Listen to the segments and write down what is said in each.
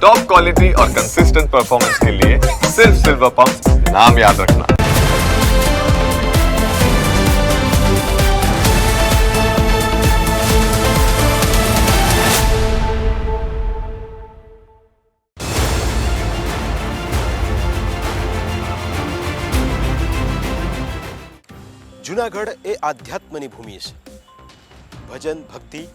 Top quality और consistent performance के लिए सिर्फ सिल्वर पंप नाम याद रखना। જૂનાગઢ એ આધ્યાત્મની ભૂમિ છે. ભજન ભક્તિ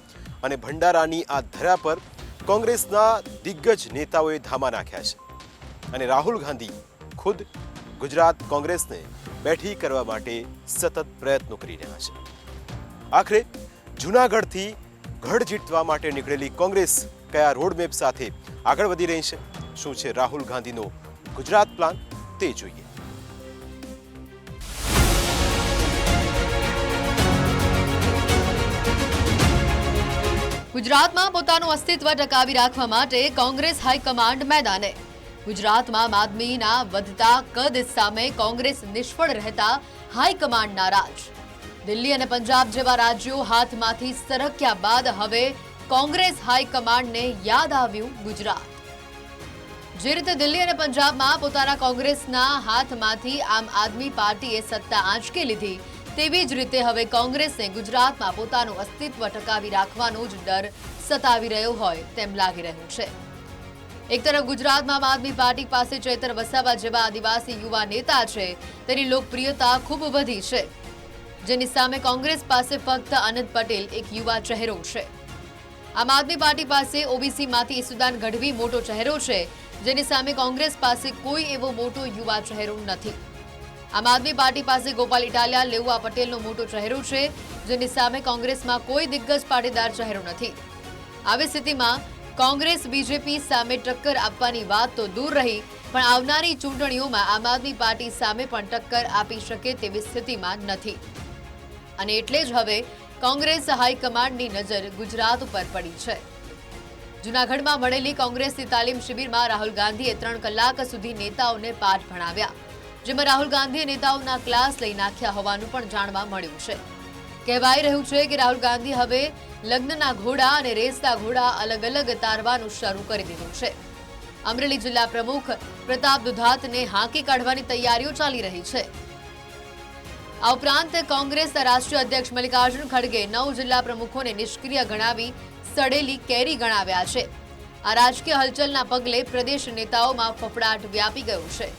અને ભંડારાની આ ધરા પર કોંગ્રેસના દિગ્ગજ નેતાઓએ ધામા નાખ્યા છે અને રાહુલ ગાંધી ખુદ ગુજરાત કોંગ્રેસને બેઠી કરવા માટે સતત પ્રયત્નો કરી રહ્યા છે. આખરે જૂનાગઢથી ગઢ જીતવા માટે નીકળેલી કોંગ્રેસ કયા રોડમેપ સાથે આગળ વધી રહી છે, શું છે રાહુલ ગાંધીનો ગુજરાત પ્લાન, તે જોઈએ. ગુજરાતમાં પોતાનું અસ્તિત્વ ટકાવી રાખવા માટે કોંગ્રેસ હાઈકમાન્ડ મેદાને. ગુજરાતમાં આમ આદમીના વધતા કદ સામે કોંગ્રેસ નિષ્ફળ રહેતા હાઈકમાન્ડ નારાજ. દિલ્હી અને પંજાબ જેવા રાજ્યો હાથમાંથી સરક્યા બાદ હવે કોંગ્રેસ હાઈકમાન્ડને યાદ આવ્યું ગુજરાત. જે રીતે દિલ્હી અને પંજાબમાં પોતાના કોંગ્રેસના હાથમાંથી આમ આદમી પાર્ટીએ સત્તા આંચકી લીધી, તેવી જ રીતે હવે કોંગ્રેસને ગુજરાતમાં પોતાનું અસ્તિત્વ ટકાવી રાખવાનો જ ડર સતાવી રહ્યો હોય તેમ લાગી રહ્યું છે. એક તરફ ગુજરાતમાં આમ આદમી પાર્ટી પાસે ચેતર વસાવા જેવા આદિવાસી યુવા નેતા છે, તેની લોકપ્રિયતા ખૂબ વધી છે, જેની સામે કોંગ્રેસ પાસે ફક્ત અનંત પટેલ એક યુવા ચહેરો છે. આમ આદમી પાર્ટી પાસે ઓબીસીમાંથી ઈસુદાન ગઢવી મોટો ચહેરો છે, જેની સામે કોંગ્રેસ પાસે કોઈ એવો મોટો યુવા ચહેરો નથી. આમ આદમી પાર્ટી પાસે ગોપાલ ઇટાલિયા, લેઉવા પટેલનો મોટો ચહેરો છે, જેની સામે કોંગ્રેસમાં કોઈ દિગ્ગજ પાટીદાર ચહેરો નથી. આવી સ્થિતિમાં કોંગ્રેસ બીજેપી સામે ટક્કર આપવાની વાત તો દૂર રહી, પણ આવનારી ચૂંટણીઓમાં આમ આદમી પાર્ટી સામે પણ ટક્કર આપી શકે તેવી સ્થિતિમાં નથી. અને એટલે જ હવે કોંગ્રેસ હાઈકમાન્ડની નજર ગુજરાત ઉપર પડી છે. જૂનાગઢમાં મળેલી કોંગ્રેસની તાલીમ શિબિરમાં રાહુલ ગાંધીએ 3 કલાક સુધી નેતાઓને પાઠ ભણાવ્યા, જેમાં રાહુલ ગાંધીએ નેતાઓના ક્લાસ લઈ નાખ્યા હોવાનું પણ જાણવા મળ્યું છે. કહેવાઈ રહ્યું છે કે રાહુલ ગાંધી હવે લગ્નના ઘોડા અને રેસના ઘોડા અલગ અલગ તારવાનું શરૂ કરી દીધું છે. અમરેલી જિલ્લા પ્રમુખ પ્રતાપ દુધાતને હાંકી કાઢવાની તૈયારીઓ ચાલી રહી છે. આ ઉપરાંત કોંગ્રેસના રાષ્ટ્રીય અધ્યક્ષ મલ્લિકાર્જુન ખડગે 9 જિલ્લા પ્રમુખોને નિષ્ક્રિય ગણાવી સડેલી કેરી ગણાવ્યા છે. આ રાજકીય હલચલના પગલે પ્રદેશ નેતાઓમાં ફફડાટ વ્યાપી ગયો છે.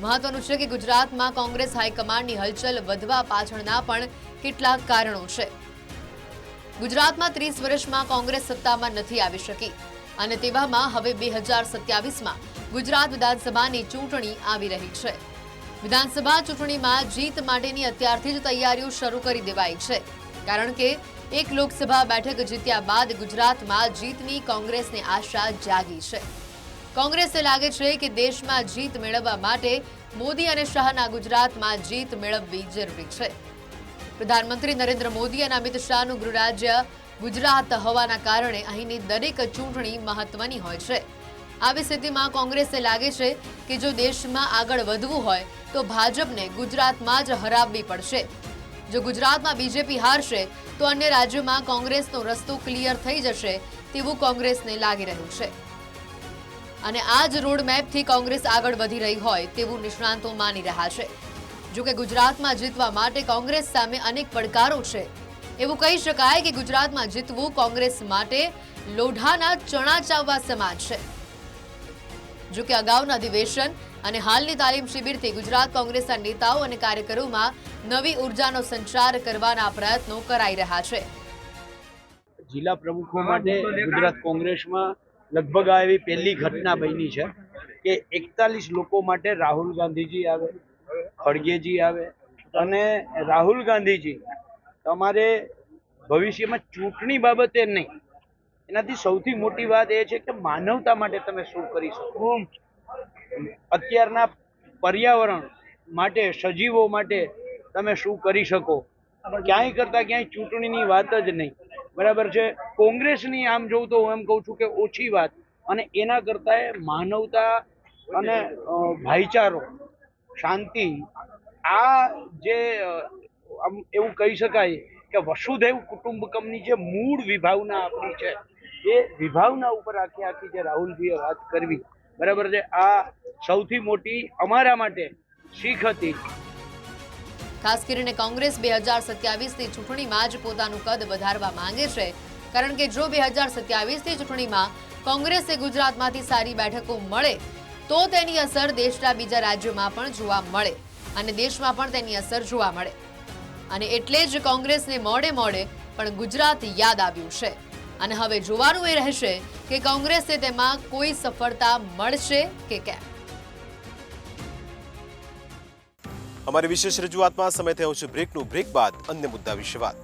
મહત્વનું છે કે ગુજરાતમાં કોંગ્રેસ હાઈકમાન્ડની હલચલ વધવા પાછળના પણ કેટલાક કારણો છે. ગુજરાતમાં 30 વર્ષમાં કોંગ્રેસ સત્તામાં નથી આવી શકી અને તેવામાં હવે 2027માં ગુજરાત વિધાનસભાની ચૂંટણી આવી રહી છે. વિધાનસભા ચૂંટણીમાં જીત માટેની અત્યારથી જ તૈયારીઓ શરૂ કરી દેવાઈ છે, કારણ કે એક લોકસભા બેઠક જીત્યા બાદ ગુજરાતમાં જીતની કોંગ્રેસને આશા જાગી છે. કોંગ્રેસને લાગે છે કે દેશમાં જીત મેળવવા માટે મોદી અને શાહના ગુજરાતમાં જીત મેળવવી જરૂરી છે. પ્રધાનમંત્રી નરેન્દ્ર મોદી અને અમિત શાહનું ગૃહ રાજ્ય ગુજરાત હોવાના કારણે અહીંની દરેક ચૂંટણી મહત્વની હોય છે. આવી સ્થિતિમાં કોંગ્રેસને લાગે છે કે જો દેશમાં આગળ વધવું હોય તો ભાજપને ગુજરાતમાં જ હરાવવી પડશે. જો ગુજરાતમાં બીજેપી હારશે તો અન્ય રાજ્યોમાં કોંગ્રેસનો રસ્તો ક્લિયર થઈ જશે તેવું કોંગ્રેસને લાગી રહ્યું છે. અને આ જ રોડમેપથી કોંગ્રેસ આગળ વધી રહી હોય તેવું નિષ્ણાંતો માની રહ્યા છે. જોકે ગુજરાતમાં જીતવા માટે કોંગ્રેસ સામે અનેક પડકારો છે. એવું કહી શકાય કે ગુજરાતમાં જીતવું કોંગ્રેસ માટે લોઢાના ચણા ચાવવા સમાન છે. જોકે અગાઉના અધિવેશન અને હાલની તાલીમ શિબિરથી ગુજરાત કોંગ્રેસના નેતાઓ અને કાર્યકરોમાં નવી ઉર્જાનો સંચાર કરવાના પ્રયત્નો કરાઈ રહ્યા છે. જિલ્લા પ્રમુખો માટે ગુજરાત કોંગ્રેસમાં લગભગ આ એવી પહેલી ઘટના બની છે કે 41 લોકો માટે રાહુલ ગાંધીજી આવે, ખડગેજી આવે અને રાહુલ ગાંધીજી તમારે ભવિષ્યમાં ચૂંટણી બાબતે નહીં, એનાથી સૌથી મોટી વાત એ છે કે માનવતા માટે તમે શું કરી શકો, અત્યારના પર્યાવરણ માટે, સજીવો માટે તમે શું કરી શકો, ક્યાંય કરતા ક્યાંય ચૂંટણીની વાત જ નહીં. બરાબર છે. કોંગ્રેસની આમ જોઉં તો હું એમ કહું છું કે ઓછી વાત, અને એના કરતા માનવતા અને ભાઈચારો, શાંતિ, આ જે આમ એવું કહી શકાય કે વસુધૈવ કુટુંબકમની જે મૂળ વિભાવના આપણી છે એ વિભાવના ઉપર આખી જે રાહુલજીએ વાત કરવી બરાબર છે, આ સૌથી મોટી અમારા માટે શીખ હતી. ખાસ કરીને કોંગ્રેસ 2027ની ચૂંટણીમાં જ પોતાનું કદ વધારવા માંગે છે, કારણ કે જો 2027ની ચૂંટણીમાં કોંગ્રેસે ગુજરાતમાંથી સારી બેઠકો મળે તો તેની અસર દેશના બીજા રાજ્યોમાં પણ જોવા મળે અને દેશમાં પણ તેની અસર જોવા મળે. અને એટલે જ કોંગ્રેસને મોડે પણ ગુજરાત યાદ આવ્યું છે અને હવે જોવાનું એ રહેશે કે કોંગ્રેસને તેમાં કોઈ સફળતા મળશે કે કેમ. અમારી વિશેષ રજૂઆતમાં સમય થયો છે બ્રેકનું. બ્રેક બાદ અન્ય મુદ્દા વિશે વાત.